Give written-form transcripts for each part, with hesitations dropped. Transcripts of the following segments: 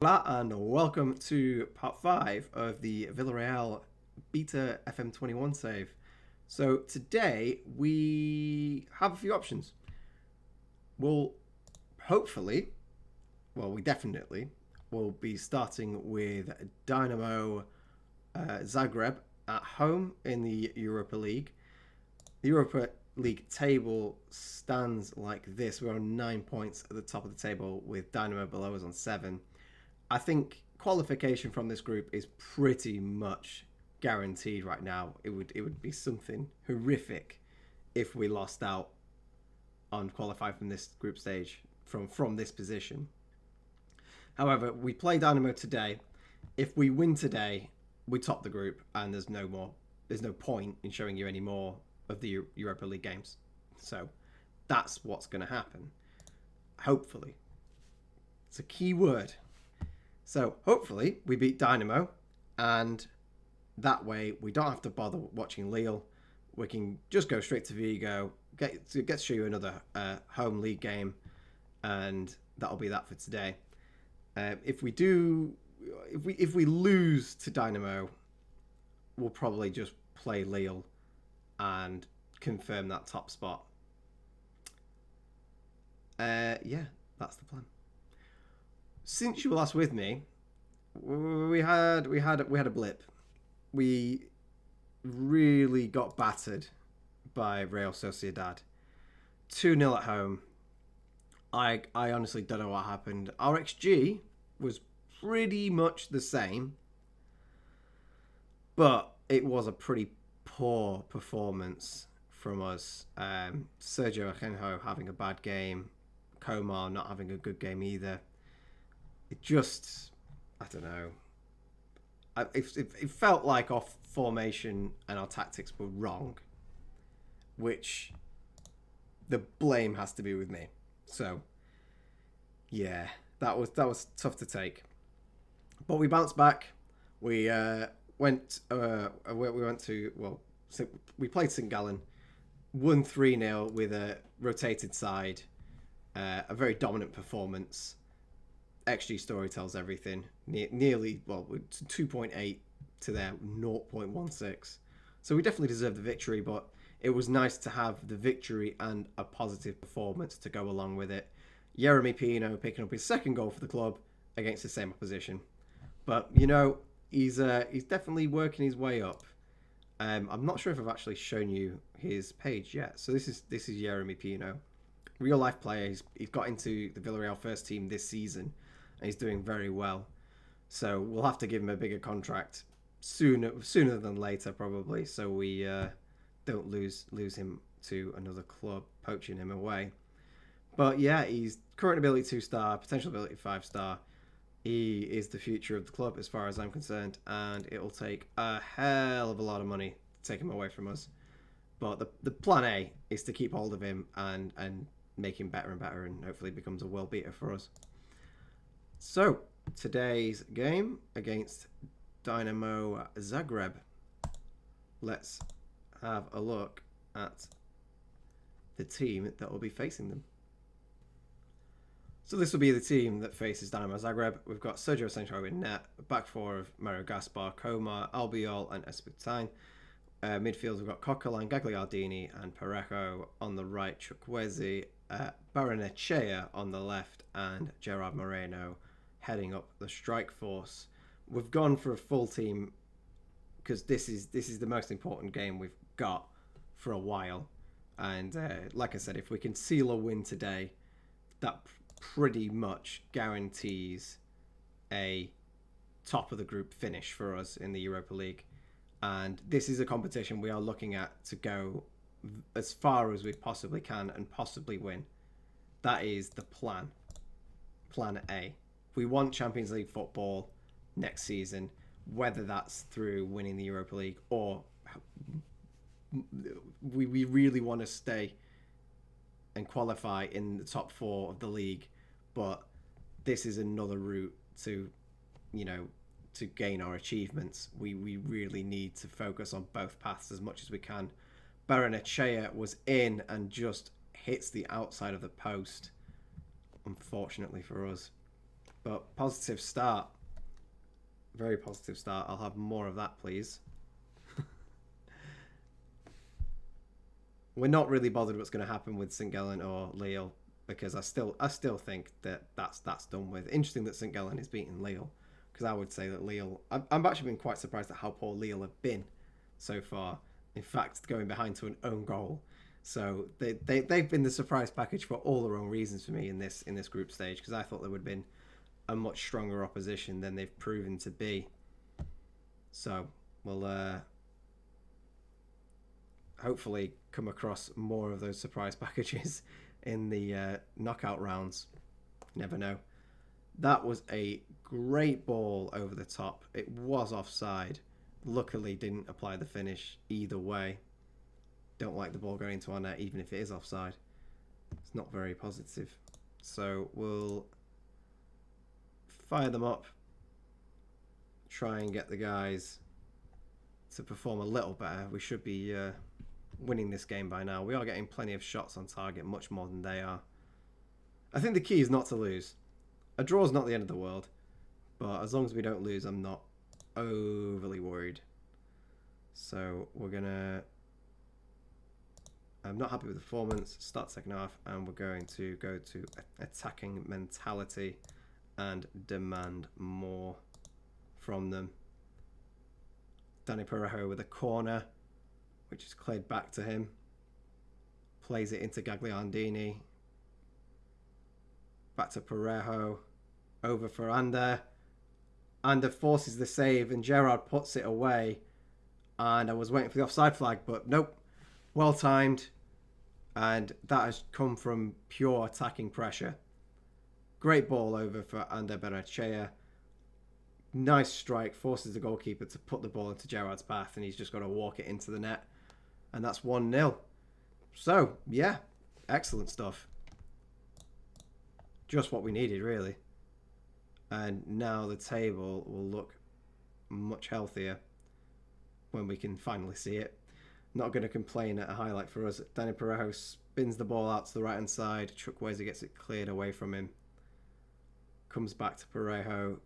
Hola and welcome to part 5 of the Villarreal Beta FM21 save. So today we have a few options. We'll hopefully, we definitely will be starting with Dinamo Zagreb at home in the Europa League. The Europa League table stands like this. We're on 9 points at the top of the table with Dinamo below us on 7. I think qualification from this group is pretty much guaranteed right now. It would be something horrific if we lost out on qualifying from this group stage from this position. However, we play Dynamo today. If we win today, we top the group, and There's no point in showing you any more of the Europa League games. So that's what's going to happen. Hopefully, it's a key word. So hopefully we beat Dynamo, and that way we don't have to bother watching Lille. We can just go straight to Vigo, get to show you another home league game, and that'll be that for today. If we lose to Dynamo, we'll probably just play Lille and confirm that top spot. Yeah, that's the plan. Since you were last with me, we had a blip. We really got battered by Real Sociedad. 2-0 at home. I honestly don't know what happened. Our XG was pretty much the same, but it was a pretty poor performance from us. Sergio Ajenjo having a bad game. Komar not having a good game either. It just, I don't know. It felt like our formation and our tactics were wrong, which the blame has to be with me. So, yeah, that was tough to take, but we bounced back. We went we played St Gallen, won 3-0 with a rotated side, a very dominant performance. XG story tells everything. Nearly, 2.8 to their 0.16. So we definitely deserved the victory, but it was nice to have the victory and a positive performance to go along with it. Yeremy Pino picking up his second goal for the club against the same opposition. But, he's definitely working his way up. I'm not sure if I've actually shown you his page yet. So this is Yeremy Pino. Real life player. He's got into the Villarreal first team this season. And he's doing very well. So we'll have to give him a bigger contract sooner than later, probably, so we don't lose him to another club poaching him away. But yeah, he's current ability 2-star, potential ability 5-star. He is the future of the club as far as I'm concerned, and it'll take a hell of a lot of money to take him away from us. But the plan A is to keep hold of him and make him better and better, and hopefully becomes a world beater for us. So, today's game against Dinamo Zagreb. Let's have a look at the team that will be facing them. So this will be the team that faces Dinamo Zagreb. We've got Sergio Asenjo in net, back four of Mario Gaspar, Komar, Albiol and Esputain. Midfield, we've got Coquelin, Gagliardini and Parejo. On the right, Chukwueze, Baranechea on the left, and Gerard Moreno heading up the strike force. We've gone for a full team because this is the most important game we've got for a while. And like I said, if we can seal a win today, that pretty much guarantees a top of the group finish for us in the Europa League. And this is a competition we are looking at to go as far as we possibly can and possibly win. That is the plan. Plan A. We want Champions League football next season, whether that's through winning the Europa League or we really want to stay and qualify in the top four of the league. But this is another route to, to gain our achievements. We really need to focus on both paths as much as we can. Baranechea was in and just hits the outside of the post, unfortunately for us. But positive start. Very positive start. I'll have more of that, please. We're not really bothered what's going to happen with St. Gallen or Lille, because I still think that that's done with. Interesting that St. Gallen is beating Lille, because I would say that Lille... I've actually been quite surprised at how poor Lille have been so far. In fact, going behind to an own goal. So they've been the surprise package for all the wrong reasons for me in this group stage, because I thought there would have been a much stronger opposition than they've proven to be. So we'll hopefully come across more of those surprise packages in the knockout rounds. Never know. That was a great ball over the top. It was offside. Luckily didn't apply the finish either way. Don't like the ball going into our net even if it is offside. It's not very positive. So we'll fire them up. Try and get the guys to perform a little better. We should be winning this game by now. We are getting plenty of shots on target, much more than they are. I think the key is not to lose. A draw is not the end of the world, but as long as we don't lose, I'm not overly worried. So we're gonna... I'm not happy with the performance. Start second half, and we're going to go to attacking mentality and demand more from them. Dani Parejo with a corner, which is cleared back to him. Plays it into Gagliardini. Back to Parejo. Over for Ander. Ander forces the save, and Gerrard puts it away. And I was waiting for the offside flag, but nope. Well timed. And that has come from pure attacking pressure. Great ball over for Ander Benachea. Nice strike. Forces the goalkeeper to put the ball into Gerrard's path, and he's just got to walk it into the net. And that's 1-0. So, yeah. Excellent stuff. Just what we needed, really. And now the table will look much healthier when we can finally see it. Not going to complain at a highlight for us. Dani Parejo spins the ball out to the right-hand side. Chukwueze gets it cleared away from him. Comes back to Parejo,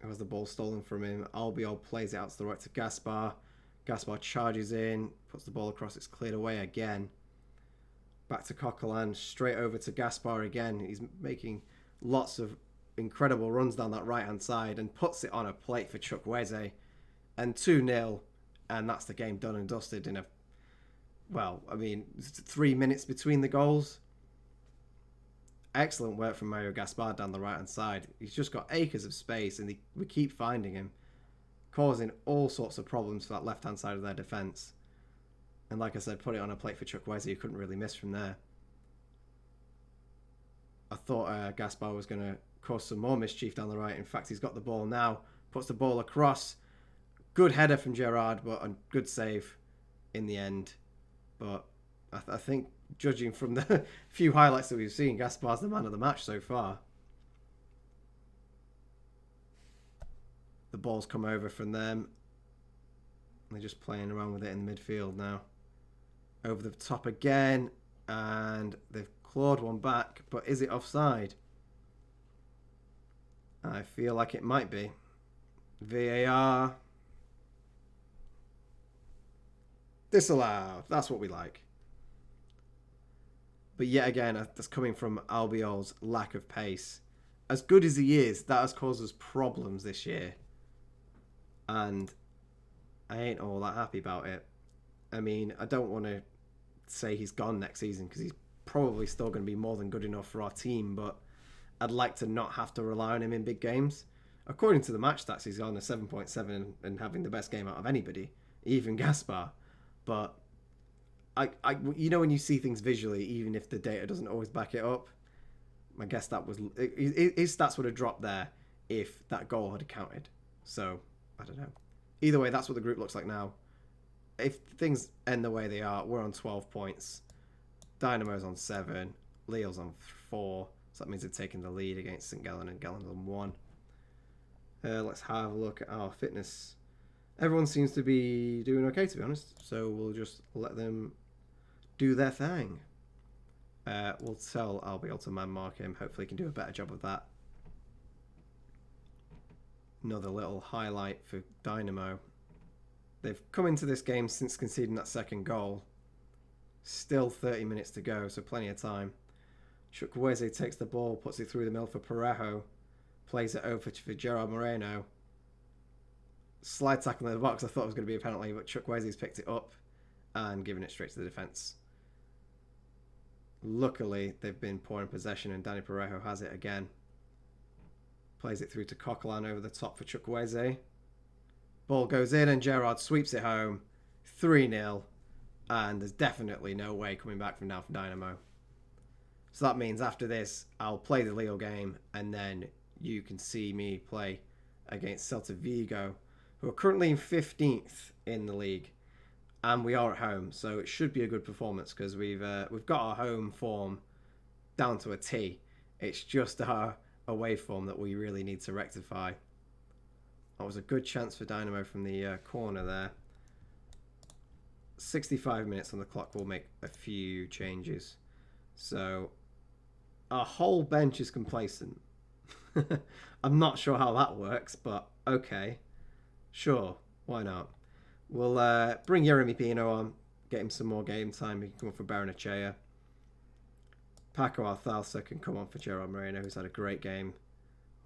who has the ball stolen from him. Albiol plays it out to the right to Gaspar. Gaspar charges in, puts the ball across. It's cleared away again. Back to Coquelin, straight over to Gaspar again. He's making lots of incredible runs down that right-hand side and puts it on a plate for Chukwueze. And 2-0. And that's the game done and dusted in 3 minutes between the goals. Excellent work from Mario Gaspar down the right-hand side. He's just got acres of space, and we keep finding him, causing all sorts of problems for that left-hand side of their defence. And like I said, put it on a plate for Chukwueze, who couldn't really miss from there. I thought Gaspar was going to cause some more mischief down the right. In fact, he's got the ball now, puts the ball across. Good header from Gerrard, but a good save in the end. But I think, judging from the few highlights that we've seen, Gaspar's the man of the match so far. The ball's come over from them. They're just playing around with it in the midfield now. Over the top again, and they've clawed one back, but is it offside? I feel like it might be. VAR. Disallowed. That's what we like. But yet again, that's coming from Albiol's lack of pace. As good as he is, that has caused us problems this year. And I ain't all that happy about it. I mean, I don't want to say he's gone next season, because he's probably still going to be more than good enough for our team, but I'd like to not have to rely on him in big games. According to the match stats, he's on a 7.7 and having the best game out of anybody, even Gaspar. But you know, when you see things visually, even if the data doesn't always back it up, I guess that was his stats would have dropped there if that goal had counted. So I don't know. Either way, that's what the group looks like now. If things end the way they are, we're on 12 points. Dynamo's on 7. Lille's on 4. So that means they're taking the lead against St. Gallen, and Gallen's on 1. Let's have a look at our fitness. Everyone seems to be doing okay, to be honest. So we'll just let them do their thing. We'll tell Albiol to man mark him. Hopefully he can do a better job of that. Another little highlight for Dinamo. They've come into this game since conceding that second goal. Still 30 minutes to go, so plenty of time. Chukwueze takes the ball, puts it through the middle for Parejo. Plays it over for Gerard Moreno. Slide tackle in the box. I thought it was going to be a penalty, but Chukwueze's picked it up and given it straight to the defence. Luckily, they've been poor in possession, and Danny Parejo has it again. Plays it through to Coquelin over the top for Chukwueze. Ball goes in, and Gerard sweeps it home. 3-0, and there's definitely no way coming back from now for Dinamo. So that means after this, I'll play the Lille game, and then you can see me play against Celta Vigo, who are currently in 15th in the league. And we are at home, so it should be a good performance because we've got our home form down to a T. It's just our away form that we really need to rectify. That was a good chance for Dinamo from the corner there. 65 minutes on the clock. We'll make a few changes. So our whole bench is complacent. I'm not sure how that works, but okay. Sure, why not? We'll bring Yeremy Pino on, get him some more game time. He can come on for Baranachea. Paco Althalsa can come on for Gerard Moreno, who's had a great game.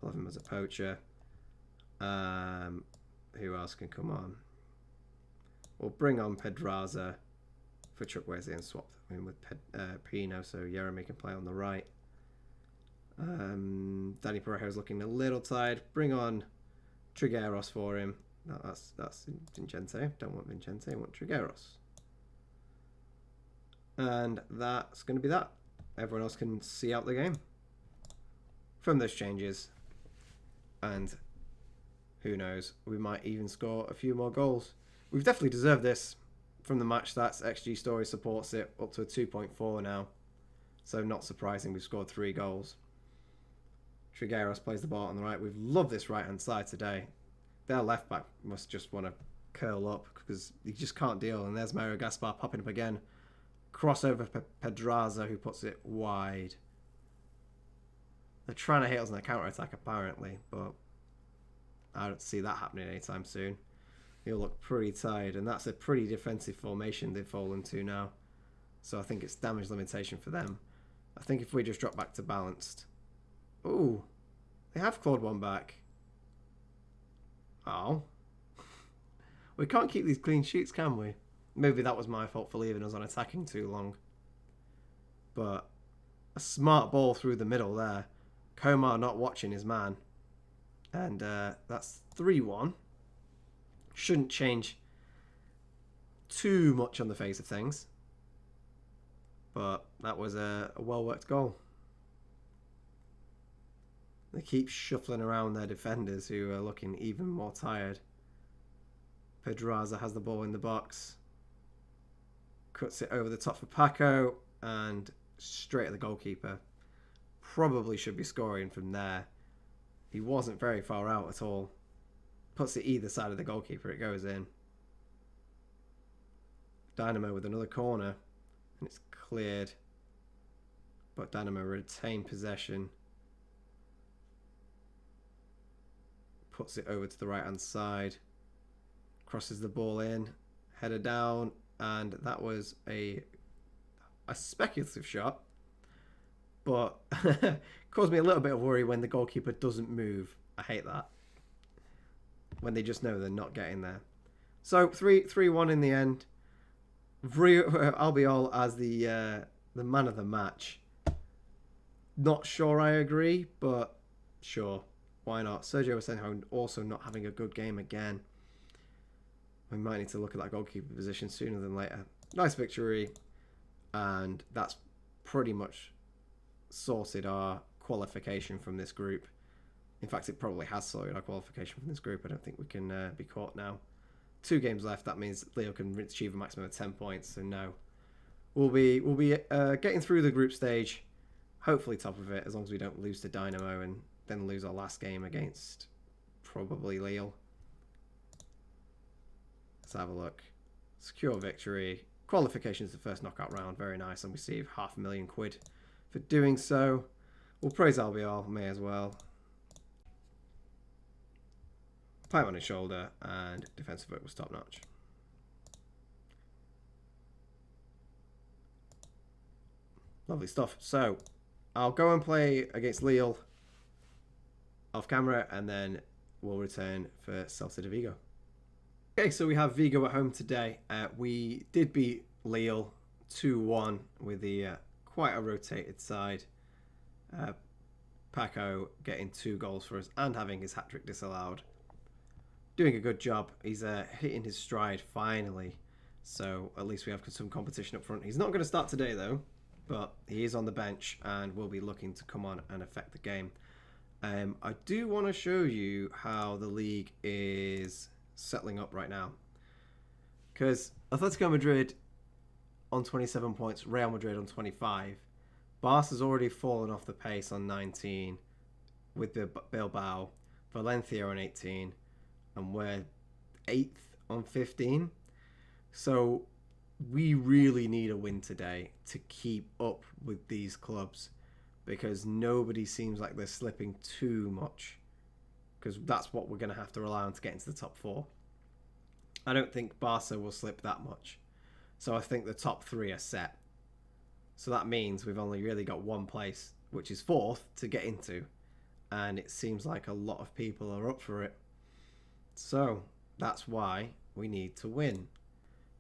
We'll have him as a poacher. Who else can come on? We'll bring on Pedraza for Chukwueze and swap him with Pino, so Yeremy can play on the right. Danny Parejo's looking a little tired. Bring on Trigueros for him. No, that's Vincente. Don't want Vincente, I want Trigueros. And that's going to be that. Everyone else can see out the game from those changes. And who knows, we might even score a few more goals. We've definitely deserved this from the match stats. XG Story supports it up to a 2.4 now. So not surprising we've scored 3 goals. Trigueros plays the ball on the right. We've loved this right-hand side today. Their left back must just want to curl up because he just can't deal. And there's Mario Gaspar popping up again. Crossover for Pedraza, who puts it wide. They're trying to hit us on a counter-attack apparently, but I don't see that happening anytime soon. He'll look pretty tired, and that's a pretty defensive formation they've fallen to now. So I think it's damage limitation for them. I think if we just drop back to balanced. Ooh, they have clawed one back. Oh. We can't keep these clean sheets, can we? Maybe that was my fault for leaving us on attacking too long. But a smart ball through the middle there. Komar not watching his man. And that's 3-1. Shouldn't change too much on the face of things. But that was a well-worked goal. They keep shuffling around their defenders who are looking even more tired. Pedraza has the ball in the box. Cuts it over the top for Paco and straight at the goalkeeper. Probably should be scoring from there. He wasn't very far out at all. Puts it either side of the goalkeeper, it goes in. Dinamo with another corner and it's cleared. But Dinamo retain possession. Puts it over to the right hand side. Crosses the ball in. Header down. And that was a speculative shot. But caused me a little bit of worry when the goalkeeper doesn't move. I hate that. When they just know they're not getting there. So 3-1 in the end. Albiol as the man of the match. Not sure I agree, but sure. Why not? Sergio Asenjo also not having a good game again. We might need to look at that goalkeeper position sooner than later. Nice victory. And that's pretty much sorted our qualification from this group. In fact, it probably has sorted our qualification from this group. I don't think we can be caught now. 2 games left. That means Leo can achieve a maximum of 10 points. So no. We'll be getting through the group stage. Hopefully top of it, as long as we don't lose to Dinamo and then lose our last game against probably Lille. Let's have a look. Secure victory. Qualification is the first knockout round. Very nice. And we receive £500,000 for doing so. We'll praise Albiol. May as well. Time on his shoulder, and defensive work was top notch. Lovely stuff. So, I'll go and play against Lille off camera, and then we'll return for Celta de Vigo. Okay, so we have Vigo at home today. We did beat Lille 2-1 with the quite a rotated side. Paco getting 2 goals for us and having his hat-trick disallowed. Doing a good job. He's hitting his stride finally. So at least we have some competition up front. He's not going to start today though, but he is on the bench and will be looking to come on and affect the game. I do want to show you how the league is settling up right now. Because Atletico Madrid on 27 points, Real Madrid on 25. Barca's already fallen off the pace on 19 with the Bilbao, Valencia on 18, and we're 8th on 15. So we really need a win today to keep up with these clubs, because nobody seems like they're slipping too much, because that's what we're going to have to rely on to get into the top 4. I don't think Barca will slip that much. So I think the top 3 are set. So that means we've only really got one place, which is 4th, to get into. And it seems like a lot of people are up for it. So that's why we need to win.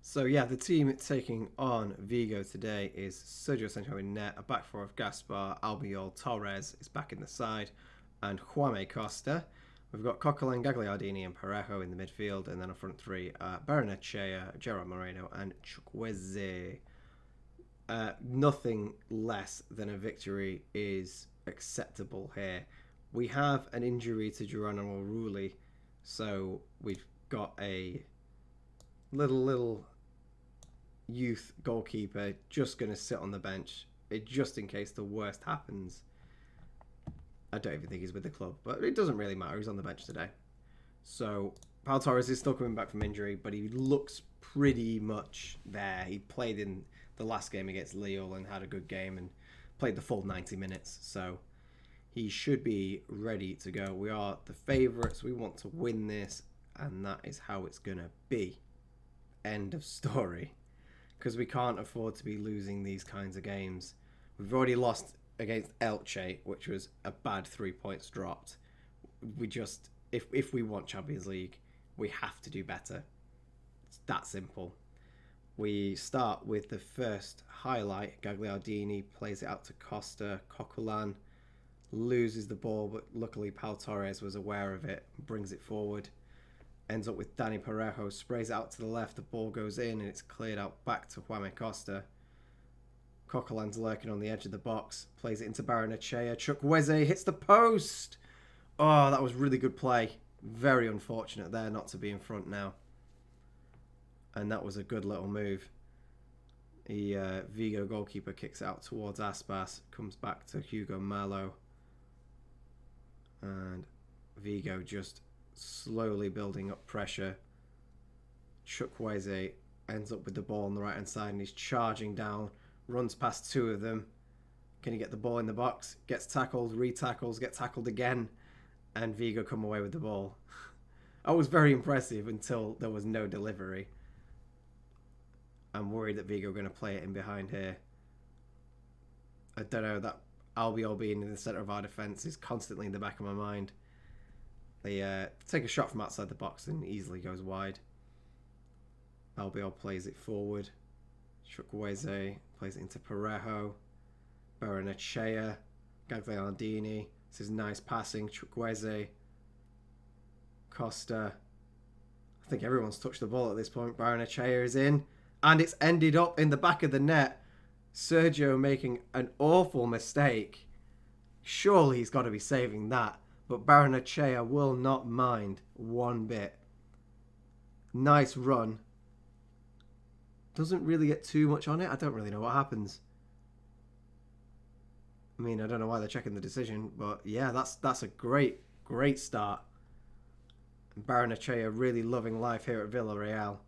So yeah, the team taking on Vigo today is Sergio Sancho in net, a back 4 of Gaspar, Albiol, Torres is back in the side, and Juame Costa. We've got Coquelin, Gagliardini and Parejo in the midfield, and then a front 3, Barrenechea, Gerard Moreno and Chukwueze. Nothing less than a victory is acceptable here. We have an injury to Geronimo Rulli, so we've got a little youth goalkeeper just going to sit on the bench, just in case the worst happens. I don't even think he's with the club, but it doesn't really matter. He's on the bench today. So Pau Torres is still coming back from injury, but he looks pretty much there. He played in the last game against Lille and had a good game and played the full 90 minutes. So he should be ready to go. We are the favourites. We want to win this, and that is how it's going to be. End of story. Because we can't afford to be losing these kinds of games. We've already lost against Elche, which was a bad 3 points dropped. We just, if we want Champions League, we have to do better. It's that simple. We start with the first highlight. Gagliardini plays it out to Costa. Coquelin loses the ball, but luckily Pau Torres was aware of it, brings it forward. Ends up with Dani Parejo, sprays it out to the left, the ball goes in and it's cleared out back to Juame Costa. Coquelin's lurking on the edge of the box, plays it into Barrenechea. Chukwueze hits the post! Oh, that was really good play. Very unfortunate there not to be in front now. And that was a good little move. The Vigo goalkeeper kicks out towards Aspas, comes back to Hugo Malo. And Vigo just slowly building up pressure. Chukwueze ends up with the ball on the right hand side and he's charging down, runs past 2 of them. Can he get the ball in the box? Gets tackled, re-tackles, gets tackled again, and Vigo come away with the ball. I was very impressive until there was no delivery. I'm worried that Vigo are going to play it in behind here. I don't know, that Albiol being in the centre of our defence is constantly in the back of my mind. They take a shot from outside the box and easily goes wide. Albiol plays it forward. Chukwueze plays it into Parejo. Barrenechea. Gagliardini. This is nice passing. Chukwueze. Costa. I think everyone's touched the ball at this point. Barrenechea is in. And it's ended up in the back of the net. Sergio making an awful mistake. Surely he's got to be saving that. But Barrenechea will not mind one bit. Nice run. Doesn't really get too much on it. I don't really know what happens. I mean, I don't know why they're checking the decision. But yeah, that's a great start. Barrenechea really loving life here at Villarreal.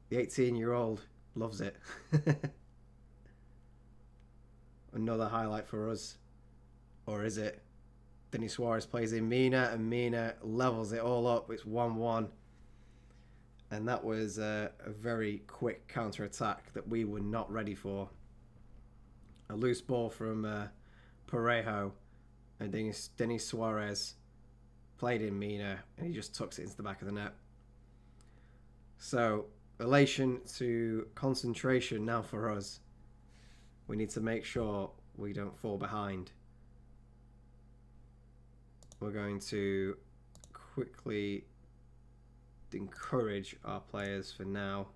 The 18-year-old loves it. Another highlight for us. Or is it? Denis Suarez plays in Mina, and Mina levels it all up. It's 1-1. And that was a very quick counter-attack that we were not ready for. A loose ball from Parejo, and Denis Suarez played in Mina, and he just tucks it into the back of the net. So, elation to concentration now for us. We need to make sure we don't fall behind. We're going to quickly encourage our players for now,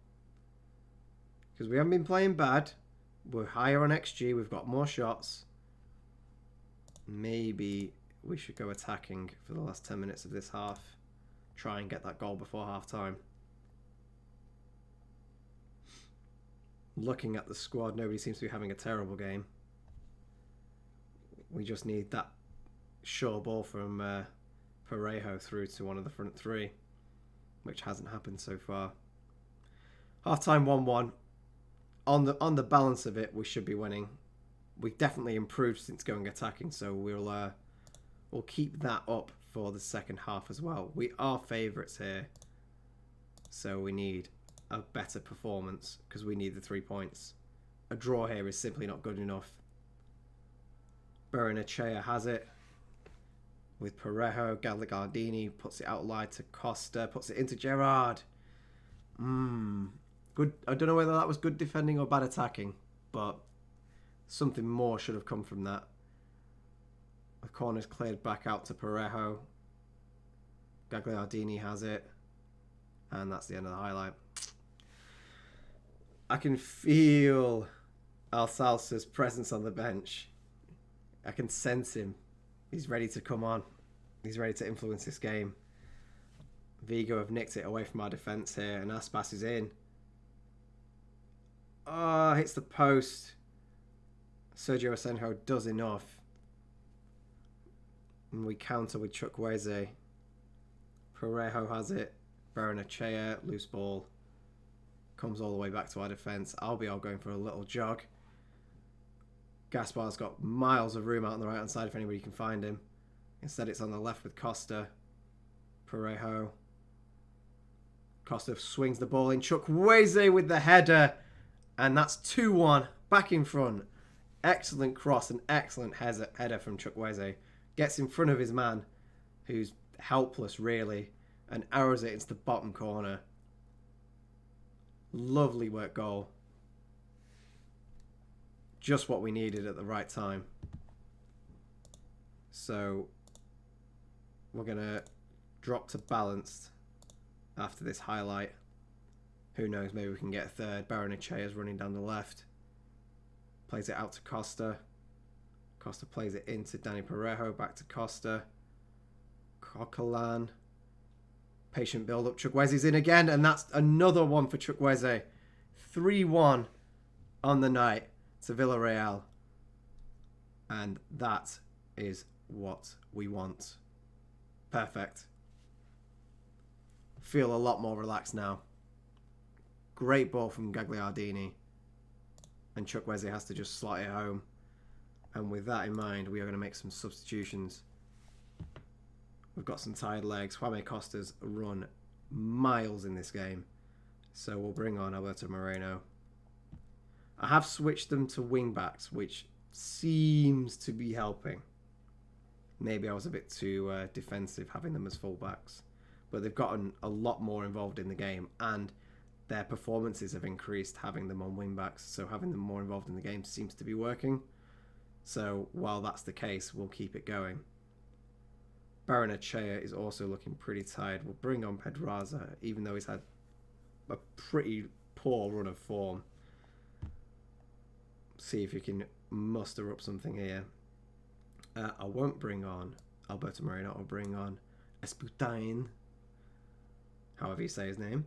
because we haven't been playing bad. We're higher on XG. We've got more shots. Maybe we should go attacking for the last 10 minutes of this half. Try and get that goal before half time. Looking at the squad, nobody seems to be having a terrible game. We just need that sure ball from Parejo through to one of the front three, which hasn't happened so far. Half time 1-1. On the balance of it, we should be winning. We've definitely improved since going attacking, so we'll keep that up for the second half as well. We are favourites here, so we need a better performance because we need the 3 points. A draw here is simply not good enough. Barrenechea has it with Parejo. Gagliardini puts it out wide to Costa, puts it into Gerrard. Good. I don't know whether that was good defending or bad attacking, but something more should have come from that. The corner's cleared back out to Parejo. Gagliardini has it, and that's the end of the highlight. I can feel Alsalsa's presence on the bench. I can sense him. He's ready to come on. He's ready to influence this game. Vigo have nicked it away from our defence here, and Aspas is in. Oh, hits the post. Sergio Asenjo does enough. And we counter with Chukwueze. Parejo has it. Barrenechea, loose ball. Comes all the way back to our defence. Albiol going for a little jog. Gaspar's got miles of room out on the right hand side if anybody can find him. Instead it's on the left with Costa. Parejo. Costa swings the ball in. Chukwueze with the header. And that's 2-1. Back in front. Excellent cross and excellent header from Chukwueze. Gets in front of his man, who's helpless really, and arrows it into the bottom corner. Lovely work goal. Just what we needed at the right time. So we're going to drop to balanced after this highlight. Who knows, maybe we can get a third. Barrenechea is running down the left. Plays it out to Costa. Costa plays it into Danny Parejo. Back to Costa. Coquelin. Patient build-up. Chukwueze's in again, and that's another one for Chukwueze. 3-1 on the night to Villarreal. And that is what we want. Perfect. Feel a lot more relaxed now. Great ball from Gagliardini. And Chukwueze has to just slot it home. And with that in mind, we are going to make some substitutions. We've got some tired legs. Jaime Costa's run miles in this game. So we'll bring on Alberto Moreno. I have switched them to wing backs, which seems to be helping. Maybe I was a bit too defensive having them as full backs. But they've gotten a lot more involved in the game. And their performances have increased having them on wing backs. So having them more involved in the game seems to be working. So while that's the case, we'll keep it going. Barrenechea is also looking pretty tired. We'll bring on Pedraza, even though he's had a pretty poor run of form. See if you can muster up something here. I won't bring on Alberto Moreno. I'll bring on Esputain, however you say his name.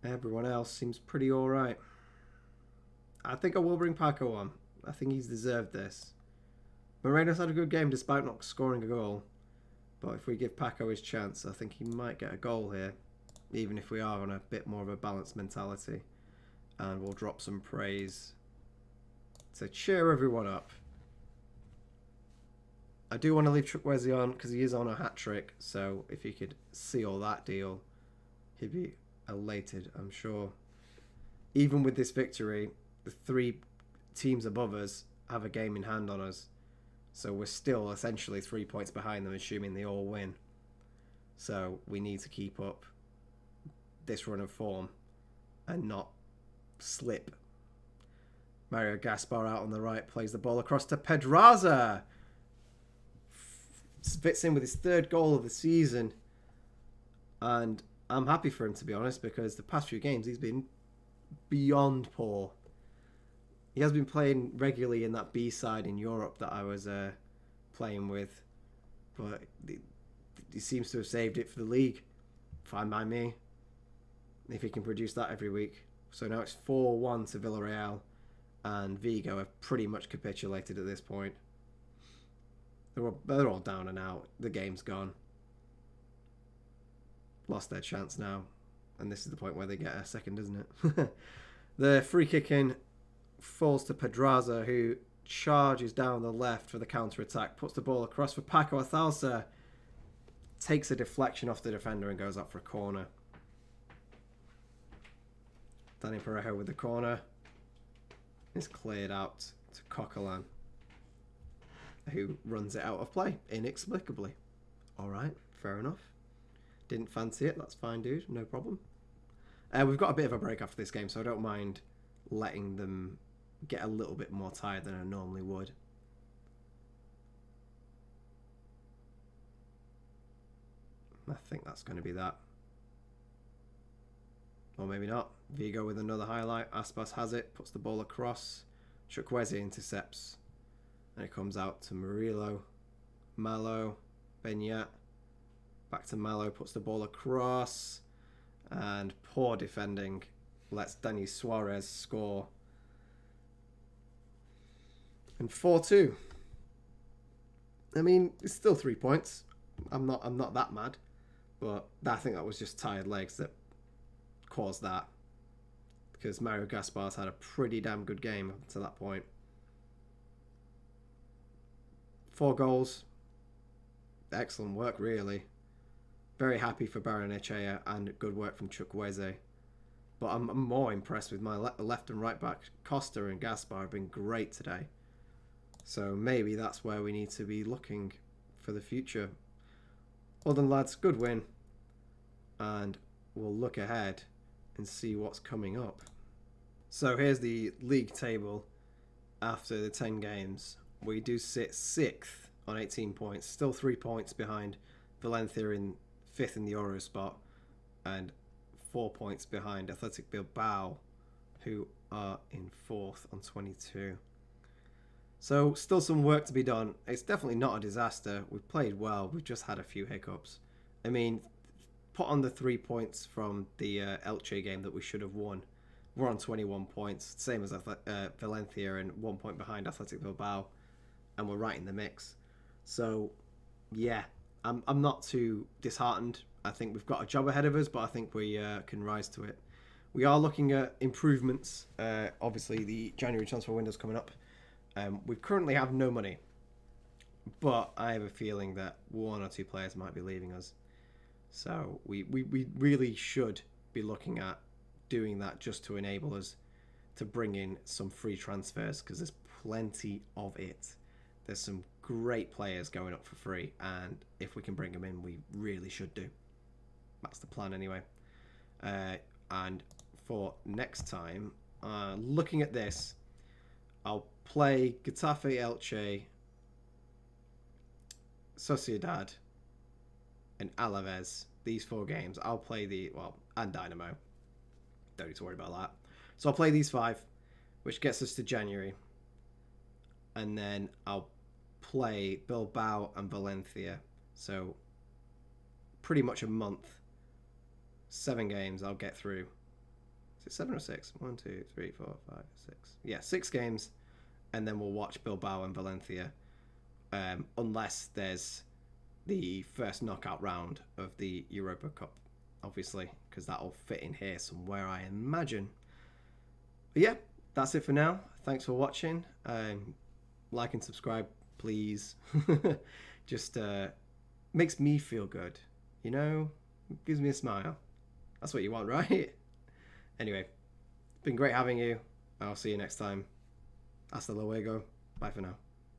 Everyone else seems pretty alright. I think I will bring Paco on. I think he's deserved this. Moreno's had a good game despite not scoring a goal. But if we give Paco his chance, I think he might get a goal here. Even if we are on a bit more of a balanced mentality. And we'll drop some praise to cheer everyone up. I do want to leave Chukwueze on because he is on a hat-trick. So if he could seal that deal, he'd be elated, I'm sure. Even with this victory, the 3 teams above us have a game in hand on us. So we're still essentially 3 points behind them, assuming they all win. So we need to keep up this run of form and not slip. Mario Gaspar out on the right, plays the ball across to Pedraza. Fits in with his 3rd goal of the season. And I'm happy for him, to be honest, because the past few games he's been beyond poor. He has been playing regularly in that B side in Europe that I was playing with, but he seems to have saved it for the league. Fine by me, if he can produce that every week. So now it's 4-1 to Villarreal, and Vigo have pretty much capitulated at this point. They're all down and out. The game's gone. Lost their chance now, and this is the point where they get a second, isn't it? The free kick in falls to Pedraza, who charges down the left for the counter-attack, puts the ball across for Paco Athalsa, takes a deflection off the defender and goes up for a corner. Danny Parejo with the corner. It's cleared out to Coquelin, who runs it out of play inexplicably. Alright, fair enough. Didn't fancy it, that's fine, dude, no problem. We've got a bit of a break after this game, so I don't mind letting them get a little bit more tired than I normally would. I think that's going to be that. Or maybe not. Vigo with another highlight. Aspas has it, puts the ball across. Chukwueze intercepts. And it comes out to Murillo. Malo. Benyat. Back to Malo, puts the ball across. And poor defending lets Denis Suarez score. And 4-2. I mean, it's still 3 points. I'm not that mad. But I think that was just tired legs that caused that. Because Mario Gaspar's had a pretty damn good game up to that point. 4 goals. Excellent work, really. Very happy for Barrenechea and good work from Chukwueze. But I'm more impressed with my left and right back. Costa and Gaspar have been great today. So maybe that's where we need to be looking for the future. Well done, lads. Good win. And we'll look ahead and see what's coming up. So here's the league table after the 10 games. We do sit 6th on 18 points. Still 3 points behind Valencia in 5th in the Euro spot. And 4 points behind Athletic Bilbao, who are in 4th on 22. So still some work to be done. It's definitely not a disaster. We've played well. We've just had a few hiccups. I mean, put on the 3 points from the Elche game that we should have won. We're on 21 points, same as Valencia, and 1 point behind Athletic Bilbao, and we're right in the mix. So, yeah, I'm not too disheartened. I think we've got a job ahead of us, but I think we can rise to it. We are looking at improvements. Obviously, the January transfer window is coming up. We currently have no money, but I have a feeling that 1 or 2 players might be leaving us. So we really should be looking at doing that just to enable us to bring in some free transfers, because there's plenty of it. There's some great players going up for free, and if we can bring them in, we really should do. That's the plan anyway. And for next time, looking at this, I'll play Getafe, Elche, Sociedad, and Alaves. These 4 games. I'll play and Dinamo. Don't need to worry about that. So I'll play these 5, which gets us to January. And then I'll play Bilbao and Valencia. So pretty much a month. 7 games I'll get through. Is it 7 or 6? 1, 2, 3, 4, 5, 6. Yeah, 6 games. And then we'll watch Bilbao and Valencia. Unless there's the first knockout round of the Europa Cup, obviously, because that'll fit in here somewhere, I imagine. But yeah, that's it for now. Thanks for watching. Like and subscribe please. Just makes me feel good, you know? Gives me a smile. That's what you want, right? Anyway, it's been great having you. I'll see you next time. Hasta luego. Bye for now.